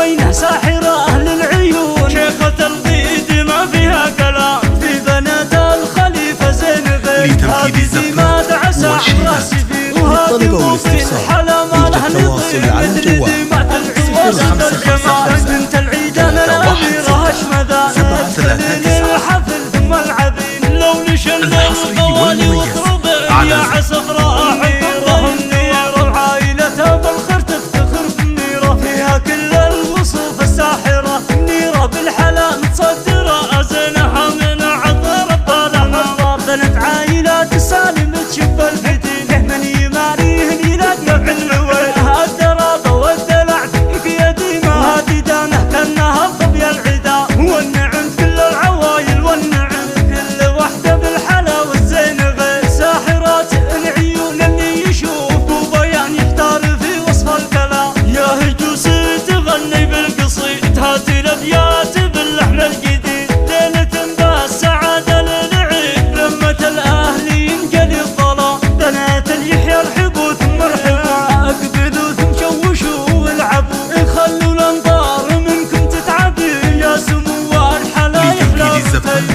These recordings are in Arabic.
جمينة ساحرة للعيون، شيخة القيد ما فيها كلام، في بنات الخليفة زينب هذه ما دعسى عراسي فيه، وهذه موطن حلا ما له نظير مثل دمعة العواسة الجمال، بنت العيدان الأميرة هشمذا ادخل للحفل ثم العبين، لو نشل القوالي وطربع يا عسف راحيرة النيرة، وعائلتها بالخير تفتخر بالنيرة، فيها كل الوصوف الساحرة، النيرة بالحلا متصدرة، أزينها من عطر الطالع، بنت عائلات سالم تشب الفتيل، من يماريه نيلات نبع العويل، الدرابة والدلع فيك يا ديما، وهذه دانه كانها الظبي العدا، والنعم كل العوايل والنعم كل وحدة بالحلا والزين غير، ساحرات العيون اللي يشوف وبيان يحتار في وصف الكلام، يا هجوس تغني بالقصيد هاتي الابيات باللحن الجديد، ليلة بالسعادة للعيد لمة الاهل ينجلي الظلام، بنات اليحيى ارحبوا ثم ارحبوا، اقبلوا ثم شوشوا والعبوا، خلوا الانظار منكم تتعبي، يا سمو الحلا يحلى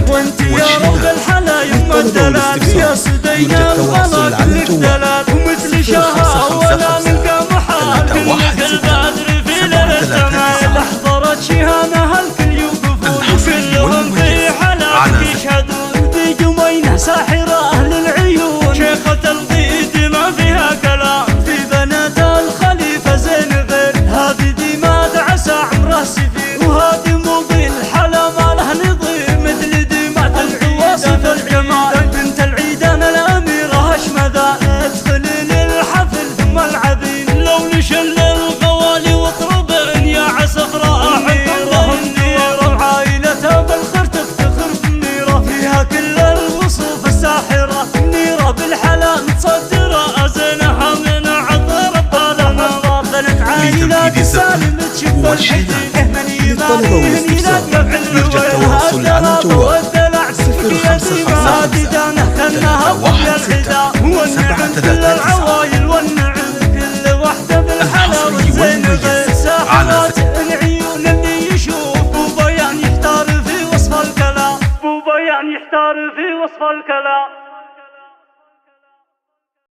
وانت يا روض الحلا يما الدلال، يا سدين الغلا كلك دلال، ومثل شهر ولا نلقى محال، كلك البدر في ليلة الجمال، احضرت شهامها الكل يوقفون، كلهم في حلاك يشهدون، دي جمينة ساحرة للعيون، شيخة القيد ما فيها كلام، في بنات الخليفة زين غير، هذه دي ما دعسى عمره سفير، وهذه مضي الحلا ما له نظير مثل دمعة العواصف الجمال، بنت العيدان الأميرة هشمذا ادخل للحفل ثم العبين، لو نشل الغوالي وطربن يا عسف راحيرة النيرة، وعائلتها بالخير تفتخر بالنيرة، فيها كل الوصوف الساحرة، النيرة بالحلا متصدرة، أزينها من عطر الطالع، بنت عائلات سالم تشب الحديد، من يماريه نيلات نبع العويل، الدرابة والدلع فيك يا ديما، هذه دانه كانها الظبي العدا، والنعم كل العوايل والنعم كل وحدة بالحلا والزين غير، ساحرات العيون اللي يشوف وبيان يحتار في وصف الكلام، وبيان يحتار في وصف الكلام.